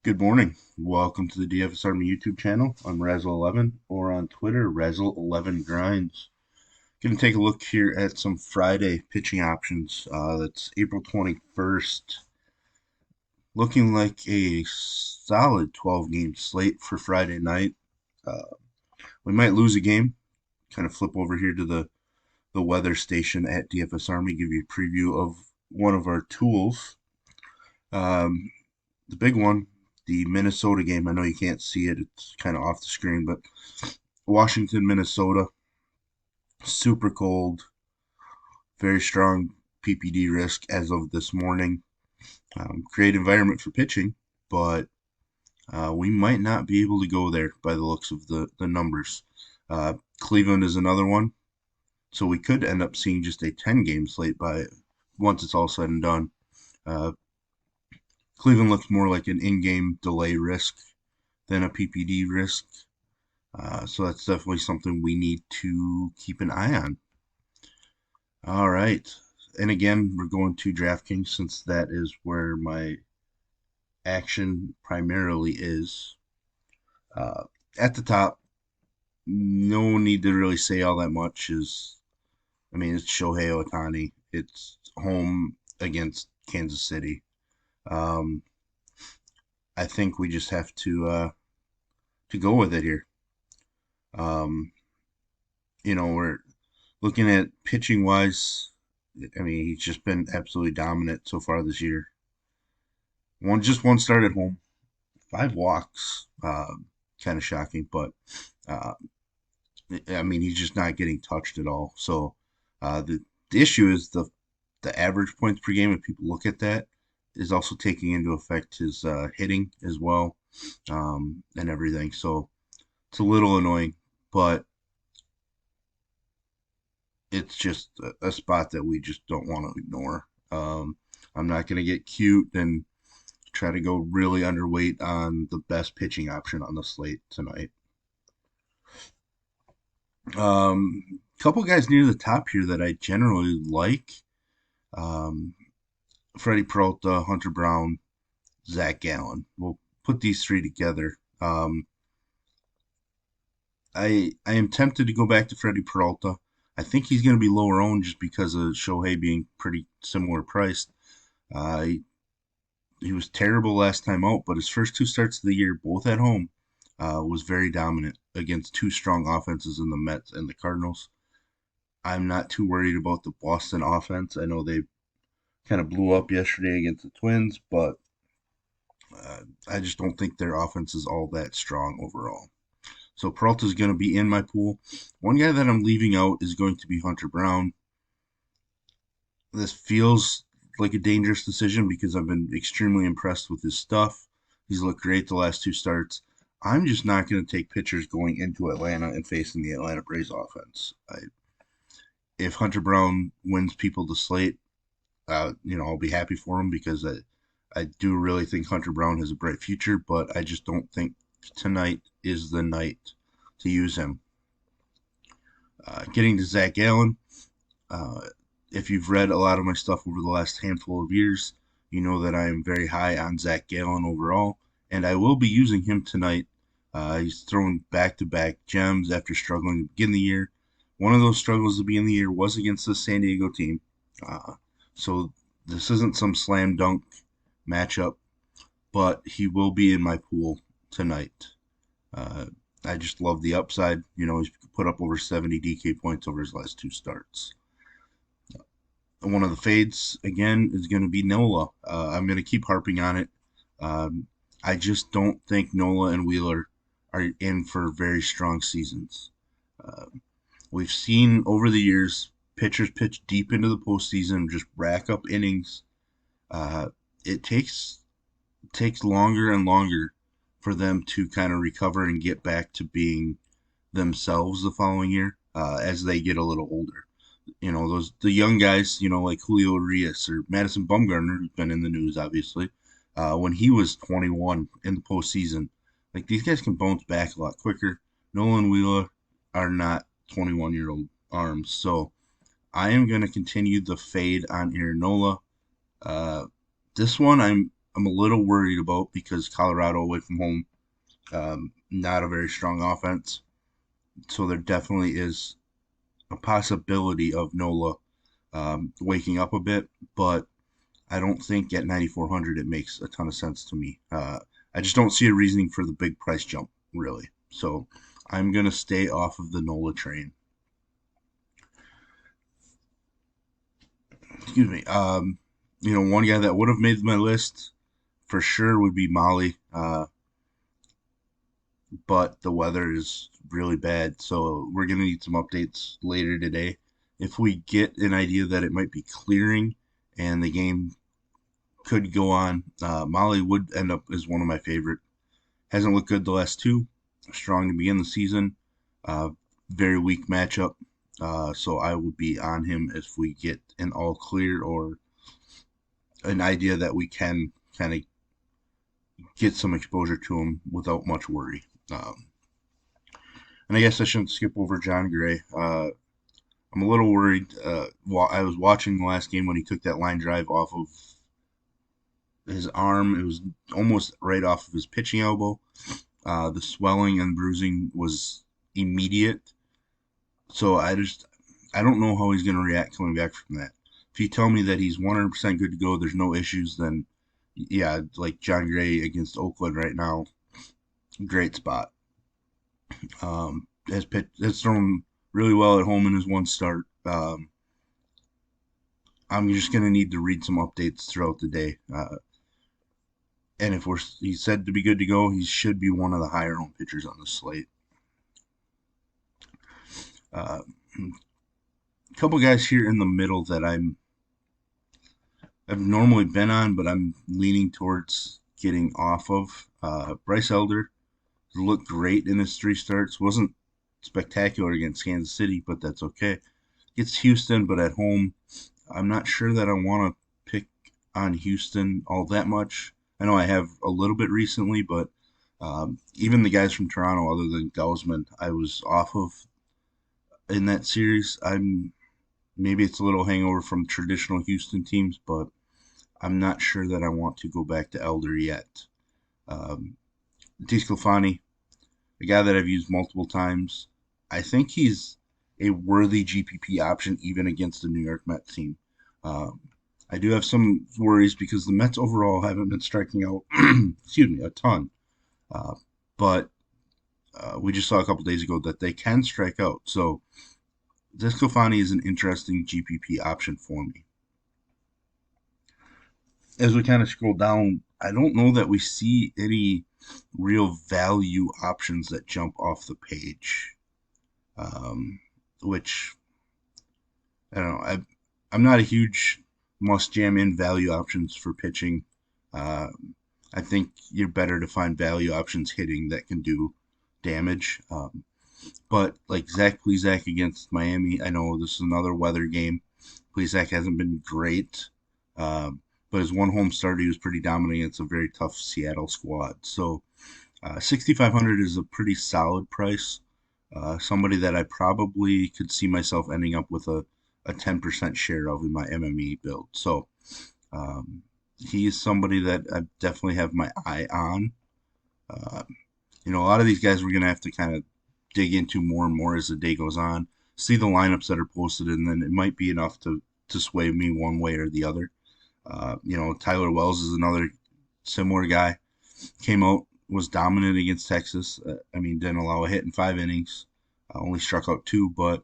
Good morning. Welcome to the DFS Army YouTube channel. I'm Razzle11 or on Twitter, Razzle11Grinds. Going to take a look here at some Friday pitching options. That's April 21st. Looking like a solid 12-game slate for Friday night. Uh, we might lose a game. Kind of flip over here to the weather station at DFS Army, give you a preview of one of our tools. Um, the big one, the Minnesota game. I know you can't see it, it's kind of off the screen, but Washington, Minnesota, super cold, very strong PPD risk as of this morning. Great environment for pitching, but we might not be able to go there by the looks of the numbers. Cleveland is another one, so we could end up seeing just a 10-game slate by once it's all said and done. Cleveland looks more like an in-game delay risk than a PPD risk. So that's definitely something we need to keep an eye on. All right. And again, we're going to DraftKings since that is where my action primarily is. At the top, no need to really say all that much. It's Shohei Otani. It's home against Kansas City. I think we just have to go with it here. We're looking at pitching wise. He's just been absolutely dominant so far this year. One start at home, 5 walks. Kind of shocking, but he's just not getting touched at all. So the issue is the average points per game. If people look at that, is also taking into effect his hitting as well, and everything. So it's a little annoying, but it's just a spot that we just don't want to ignore. I'm not going to get cute and try to go really underweight on the best pitching option on the slate tonight. Couple guys near the top here that I generally like. Freddie Peralta, Hunter Brown, Zach Gallen. We'll put these three together. I am tempted to go back to Freddie Peralta. I think he's going to be lower owned just because of Shohei being pretty similar priced. He was terrible last time out, but his first 2 starts of the year, both at home, was very dominant against two strong offenses in the Mets and the Cardinals. I'm not too worried about the Boston offense. I know they kind of blew up yesterday against the Twins, but I just don't think their offense is all that strong overall. So Peralta is going to be in my pool. One guy that I'm leaving out is going to be Hunter Brown. This feels like a dangerous decision because I've been extremely impressed with his stuff. He's looked great the last 2 starts. I'm just not going to take pitchers going into Atlanta and facing the Atlanta Braves offense. If Hunter Brown wins people to slate, I'll be happy for him because I do really think Hunter Brown has a bright future, but I just don't think tonight is the night to use him. Getting to Zach Gallen, if you've read a lot of my stuff over the last handful of years, you know that I am very high on Zach Gallen overall, and I will be using him tonight. He's throwing back-to-back gems after struggling to begin the year. One of those struggles to begin the year was against the San Diego team. So this isn't some slam dunk matchup, but he will be in my pool tonight. I just love the upside. He's put up over 70 DK points over his last 2 starts. One of the fades, again, is going to be Nola. I'm going to keep harping on it. I just don't think Nola and Wheeler are in for very strong seasons. We've seen over the years pitchers pitch deep into the postseason and just rack up innings. It takes longer and longer for them to kind of recover and get back to being themselves the following year as they get a little older. The young guys, like Julio Urias or Madison Bumgarner, who's been in the news, obviously, when he was 21 in the postseason. Like, these guys can bounce back a lot quicker. Nolan Wheeler are not 21-year-old arms. So I am going to continue the fade on Aaron Nola. This one, I'm a little worried about because Colorado away from home, not a very strong offense. So there definitely is a possibility of Nola waking up a bit, but I don't think at 9,400 it makes a ton of sense to me. I just don't see a reasoning for the big price jump, really. So I'm going to stay off of the Nola train. Excuse me. One guy that would have made my list for sure would be Molly, but the weather is really bad, so we're going to need some updates later today. If we get an idea that it might be clearing and the game could go on, Molly would end up as one of my favorite. Hasn't looked good the last two. Strong to begin the season. Uh, Very weak matchup. So I would be on him if we get an all clear or an idea that we can kind of get some exposure to him without much worry. And I guess I shouldn't skip over John Gray. I'm a little worried. While I was watching the last game when he took that line drive off of his arm, it was almost right off of his pitching elbow. The swelling and bruising was immediate. So I don't know how he's going to react coming back from that. If you tell me that he's 100% good to go, there's no issues, then yeah, like John Gray against Oakland right now, great spot. Has thrown really well at home in his one start. I'm just going to need to read some updates throughout the day. And if he's said to be good to go, he should be one of the higher owned pitchers on the slate. A couple guys here in the middle that I've normally been on, but I'm leaning towards getting off of. Bryce Elder looked great in his three starts. Wasn't spectacular against Kansas City, but that's okay. It's Houston, but at home, I'm not sure that I want to pick on Houston all that much. I know I have a little bit recently, but even the guys from Toronto, other than Gausman, I was off of in that series. Maybe it's a little hangover from traditional Houston teams, but I'm not sure that I want to go back to Elder yet. DeSclafani, a guy that I've used multiple times. I think he's a worthy GPP option even against the New York Mets team. I do have some worries because the Mets overall haven't been striking out, excuse me, a ton. But we just saw a couple days ago that they can strike out. So DeSclafani is an interesting GPP option for me. As we kind of scroll down, I don't know that we see any real value options that jump off the page. Which I don't know. I'm not a huge must jam in value options for pitching. I think you're better to find value options hitting that can do damage. But like Zach Plesac against Miami, I know this is another weather game. Plesac hasn't been great, but his one home start he was pretty dominant against a very tough Seattle squad. So 6,500 is a pretty solid price. Somebody that I probably could see myself ending up with a 10% share of in my MME build. So he is somebody that I definitely have my eye on. A lot of these guys we're going to have to kind of dig into more and more as the day goes on, see the lineups that are posted, and then it might be enough to sway me one way or the other. Tyler Wells is another similar guy. Came out, was dominant against Texas. Didn't allow a hit in 5 innings. Only struck out 2, but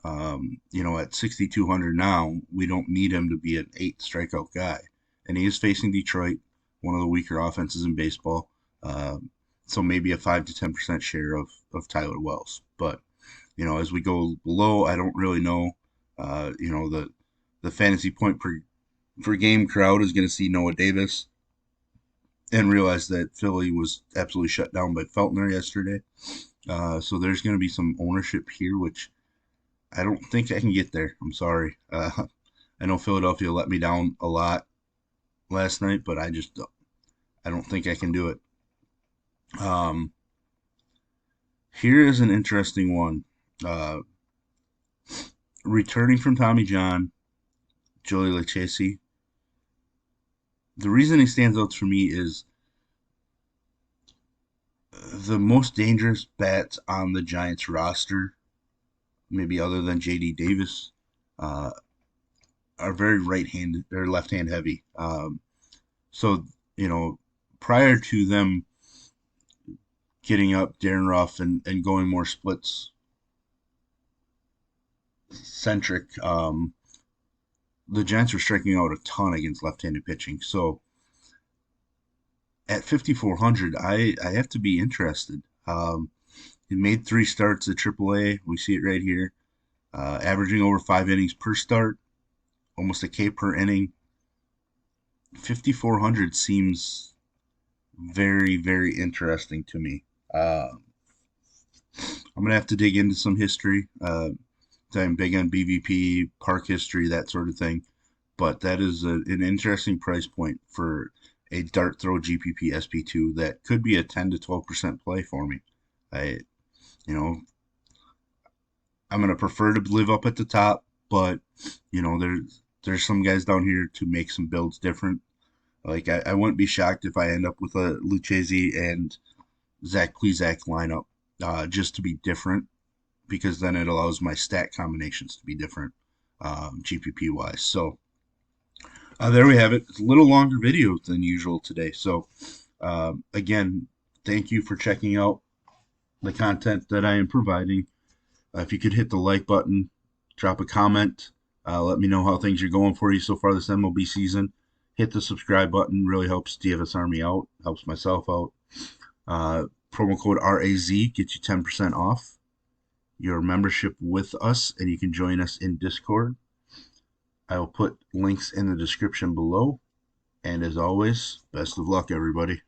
at 6,200 now, we don't need him to be an 8 strikeout guy. And he is facing Detroit, one of the weaker offenses in baseball. So maybe a 5 to 10% share of Tyler Wells. But, as we go below, I don't really know. The fantasy point per game crowd is going to see Noah Davis and realize that Philly was absolutely shut down by Feltner yesterday. So there's going to be some ownership here, which I don't think I can get there. I'm sorry. I know Philadelphia let me down a lot last night, but I don't think I can do it. Here is an interesting one. Returning from Tommy John, Joey Lucchesi. The reason he stands out for me is the most dangerous bats on the Giants roster, maybe other than J.D. Davis, uh, are very right-handed. They're left-hand heavy. So you know, prior to them getting up Darren Ruff and going more splits centric, the Giants were striking out a ton against left-handed pitching. So at 5,400, I have to be interested. He made 3 starts at AAA. We see it right here, averaging over 5 innings per start, almost a K per inning. 5,400 seems very, very interesting to me. I'm gonna have to dig into some history. I'm big on BVP, park history, that sort of thing. But that is an interesting price point for a dart throw GPP SP2 that could be a 10 to 12% play for me. I, you know, I'm gonna prefer to live up at the top, but there's some guys down here to make some builds different. Like I wouldn't be shocked if I end up with a Lucchesi and Zach Plezak lineup, just to be different, because then it allows my stat combinations to be different, GPP wise. So there we have it. It's a little longer video than usual today. So again, thank you for checking out the content that I am providing. If you could hit the like button, drop a comment, let me know how things are going for you so far this MLB season. Hit the subscribe button, really helps DFS Army out, helps myself out. Promo code RAZ gets you 10% off your membership with us, and you can join us in Discord. I will put links in the description below. And as always, best of luck, everybody.